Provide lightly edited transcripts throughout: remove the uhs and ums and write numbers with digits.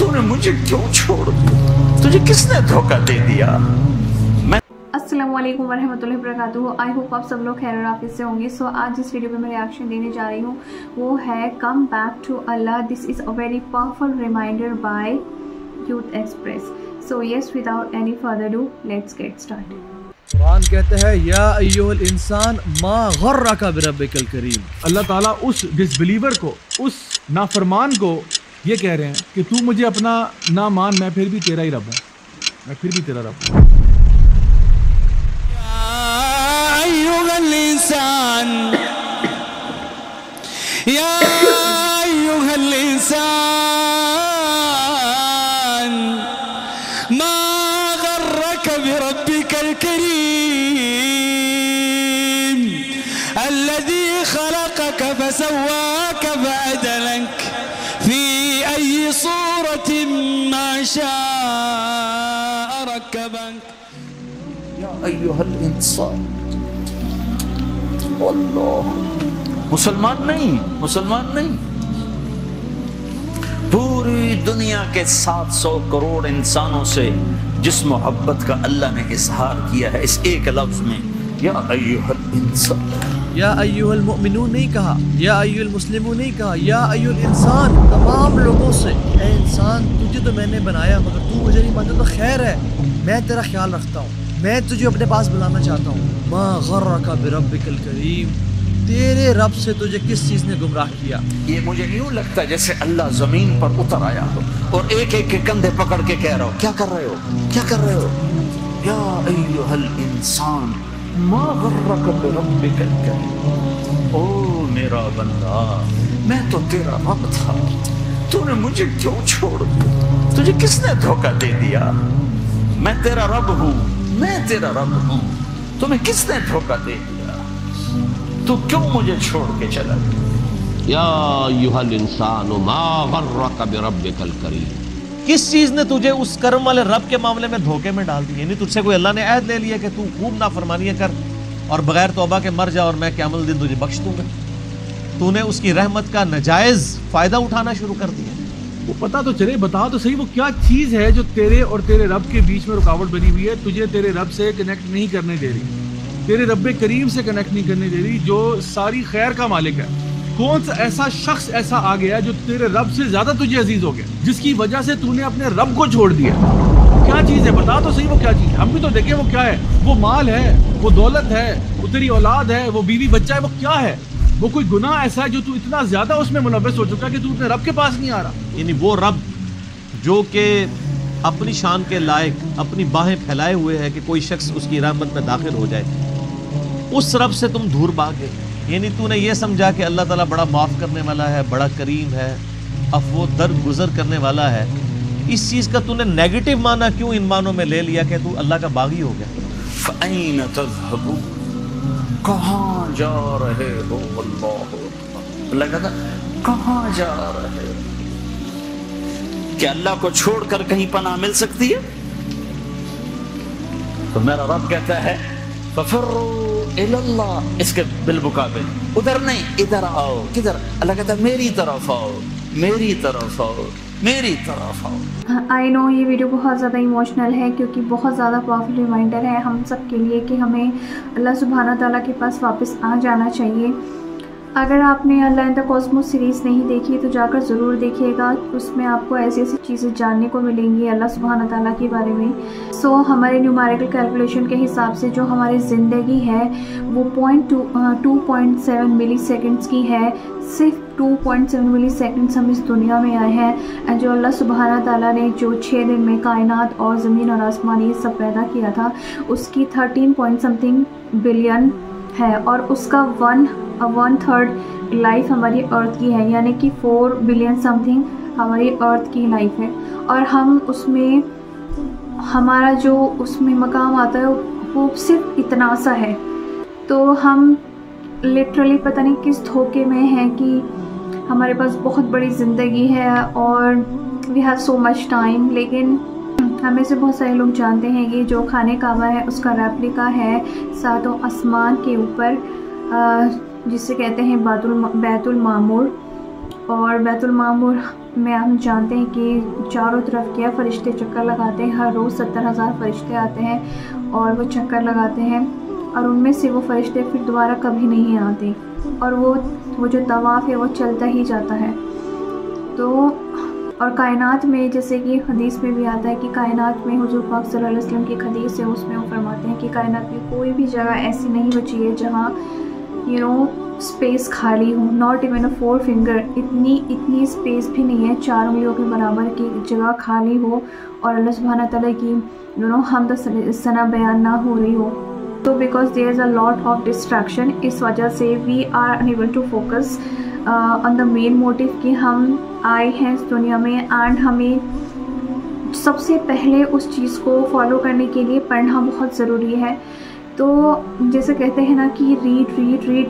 तूने मुझे क्यों छोड़ दिया? तुझे किसने धोखा दे दिया? अस्सलामु अलैकुम वरहमतुल्लाहि वबरकातुहू। आई होप आप सब लोग खैर और आफियत से होंगे। सो आज जिस वीडियो पे मैं रिएक्शन देने जा रही हूँ वो है come back to Allah. This is a very powerful reminder by Youth Express. So yes, without any further do let's get started. कुरान कहते हैं या अय्युहल इंसान मा गर्रका बिरब्बिकल करीम। अल्लाह ताला उस डिसबिलीवर को, उस नाफरमान को ये कह रहे हैं कि तू मुझे अपना ना मान, मैं फिर भी तेरा ही रब हूँ, मैं फिर भी तेरा रब हूँ। या अय्युहल इंसान मा गर्रका बिरब्बिकल करीम अल्लज़ी खलक़क फसव्वाक फअदलक फी अय्यि सूरतिन मा शाअ रक्कबक। या अय्युहल इंसान, अल्लाह, मुसलमान नहीं, पूरी दुनिया के 700 करोड़ इंसानों से जिस मोहब्बत का अल्लाह ने इजहार किया है इस एक लफ्ज में, या अय्युहल इंसान। या अय्युहल मुमिनून नहीं कहा, या अय्युहल मुस्लिमून नहीं कहा, या अय्युहल इंसान। तमाम लोगों से, ए इंसान तुझे तो मैंने बनाया मगर तू मुझे नहीं मानता तो खैर है, मैं तेरा ख्याल रखता हूँ, मैं तुझे अपने पास बुलाना चाहता हूँ। मा गर्रका बिरब्बिकल करीम, तेरे रब से तुझे किस चीज ने गुमराह किया? ये मुझे यूं लगता है जैसे अल्लाह जमीन पर उतर आया हो और एक एक के कंधे पकड़ के कह रहा हो, क्या कर रहे हो, क्या कर रहे हो? या अय्युहल इंसान मा गर्रका बिरब्बिकल करीम। ओ मेरा बंदा, मैं तो तेरा रब था, तूने मुझे क्यों छोड़ दिया? तुझे किसने धोखा दे दिया? मैं तेरा रब हूँ, मैं तेरा रब हूँ, तुम्हें किसने धोखा दे दिया? तू क्यों मुझे छोड़ के चला गया? या अय्युहल इंसान मा गर्रका बिरब्बिकल करीम। किस चीज ने तुझे उस कर्म वाले रब के मामले में धोखे में डाल दिया? यानी तुझसे कोई अल्लाह ने अहद ले लिया कि तू खूब नाफरमानियां कर और बगैर तौबा के मर जा और मैं क़यामत दिन तुझे बख्श दूंगा। तूने उसकी रहमत का नाजायज फायदा उठाना शुरू कर दिया। वो पता तो चले, बता तो सही वो क्या चीज है जो तेरे और तेरे रब के बीच में रुकावट बनी हुई है, तुझे तेरे रब से कनेक्ट नहीं करने दे रही, तेरे रब करीम से कनेक्ट नहीं करने दे रही, जो सारी खैर का मालिक है। कौन सा ऐसा शख्स ऐसा आ गया जो तेरे रब से ज्यादा तुझे अजीज हो गया, जिसकी वजह से तूने अपने रब को छोड़ दिया? क्या चीज है, बता तो सही वो क्या चीज है। हम भी तो देखें वो क्या है। वो माल है, वो दौलत है, वो तेरी औलाद है, वो बीवी बच्चा है, वो क्या है? वो कोई गुनाह ऐसा है जो तू इतना ज्यादा उसमें मुलव्वस हो चुका है कि तू अपने रब के पास नहीं आ रहा। यानी वो रब जो कि अपनी शान के लायक अपनी बाहें फैलाए हुए है कि कोई शख्स उसकी रहमत में दाखिल हो जाए, उस रब से तुम दूर भाग गए। यानी तूने ये समझा कि अल्लाह ताला बड़ा माफ़ करने वाला है, बड़ा करीम है, अफ़्व दरगुजर करने वाला है। इस चीज़ का तूने नेगेटिव माना क्यों इन मानों में ले लिया कि तू अल्लाह का बागी हो गया? फ़अैन तज़हबून, कहाँ जा रहे हो? अल्लाह कहता कहाँ जा रहे हो? क्या अल्लाह को छोड़कर कहीं पनाह मिल सकती है? तो मेरा रब कहता है फफ़िर्रू इलल्लाह, इसके बिलमुकाबिल उधर नहीं इधर आओ। किधर? अल्लाह कहता है मेरी तरफ आओ, मेरी तरफ आओ, मेरी तरफ आओ। आई नो ये वीडियो बहुत ज़्यादा इमोशनल है क्योंकि बहुत ज़्यादा पावरफुल रिमाइंडर है हम सब के लिए कि हमें अल्लाह सुब्हाना ताला के पास वापस आ जाना चाहिए। अगर आपने अल्लाह इन द कॉस्मोस सीरीज़ नहीं देखी तो जाकर ज़रूर देखिएगा, उसमें आपको ऐसी ऐसी चीज़ें जानने को मिलेंगी अल्लाह सुब्हाना ताला के बारे में। सो हमारे न्यूमेरिकल कैलकुलेशन के हिसाब से जो हमारी ज़िंदगी है वो 2.7 मिली सेकेंड्स की है। सिर्फ 2.7 मिली सेकेंड्स हम इस दुनिया में आए हैं। एंड जो अल्लाह सुब्हाना ताला ने जो 6 दिन में कायनात और ज़मीन और आसमान ये सब पैदा किया था उसकी 13 पॉइंट समथिंग बिलियन है और उसका 1/3 लाइफ हमारी अर्थ की है, यानी कि 4 बिलियन समथिंग हमारी अर्थ की लाइफ है। और हम उसमें हमारा जो उसमें मकाम आता है वो सिर्फ इतना सा है। तो हम लिटरली पता नहीं किस धोखे में हैं कि हमारे पास बहुत बड़ी ज़िंदगी है और we have so much time, लेकिन हमें से बहुत सारे लोग जानते हैं कि जो खाने काबा है उसका रेप्लिका है सातों आसमान के ऊपर, जिसे कहते हैं बैतुल मामूर। और बैतुल मामूर में हम जानते हैं कि चारों तरफ क्या फ़रिश्ते चक्कर लगाते हैं, हर रोज़ 70,000 फ़रिश्ते आते हैं और वो चक्कर लगाते हैं, और उनमें से वो फ़रिश्ते फिर दोबारा कभी नहीं आते, और वो जो तवाफ़ है वो चलता ही जाता है। तो और कायनात में, जैसे कि हदीस में भी आता है कि कायनात में हुज़ूर पाक सल्लल्लाहु अलैहि वसल्लम की एक हदीस है, उसमें वो फरमाते हैं कि कायनात में कोई भी जगह ऐसी नहीं बची है जहाँ स्पेस खाली हो, नॉट इवन अ 4 फिंगर, इतनी स्पेस भी नहीं है 4 उंगलियों के बराबर की जगह खाली हो और अल्लाह सुब्हानहू व तआला की हमद सना बयान ना हो रही हो। तो because there is a lot of distraction, इस वजह से we are unable to focus on the main motive कि हम आए हैं इस दुनिया में, एंड हमें सबसे पहले उस चीज़ को फॉलो करने के लिए पढ़ना बहुत ज़रूरी है। तो जैसे कहते हैं ना कि रीड,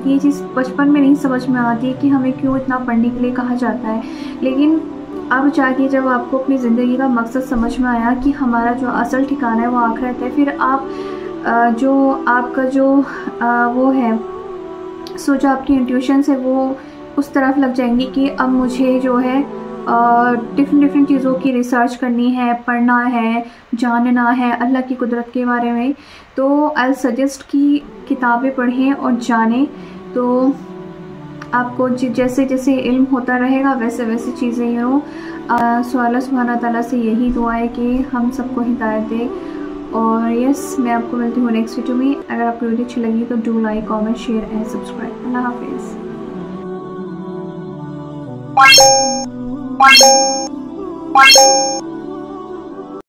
ये चीज़ बचपन में नहीं समझ में आती है कि हमें क्यों इतना पढ़ने के लिए कहा जाता है, लेकिन अब जाके जब आपको अपनी ज़िंदगी का मकसद समझ में आया कि हमारा जो असल ठिकाना है वो आखिरत है, फिर आप जो आपका जो वो है जो आपकी इंट्यूशंस है वो उस तरफ लग जाएंगी कि अब मुझे जो है डिफरेंट चीज़ों की रिसर्च करनी है, पढ़ना है, जानना है अल्लाह की कुदरत के बारे में। तो आई सजेस्ट कि किताबें पढ़ें और जानें, तो आपको जैसे जैसे इल्म होता रहेगा वैसे वैसे चीज़ें सो अल्लाह सुब्हानहू व तआला से यही दुआ है कि हम सबको हिदायत दे। और यस, मैं आपको मिलती हूँ नेक्स्ट वीडियो में। अगर आपको वीडियो अच्छी लगी तो do like, comment, share and subscribe. अल्लाह हाफिज़।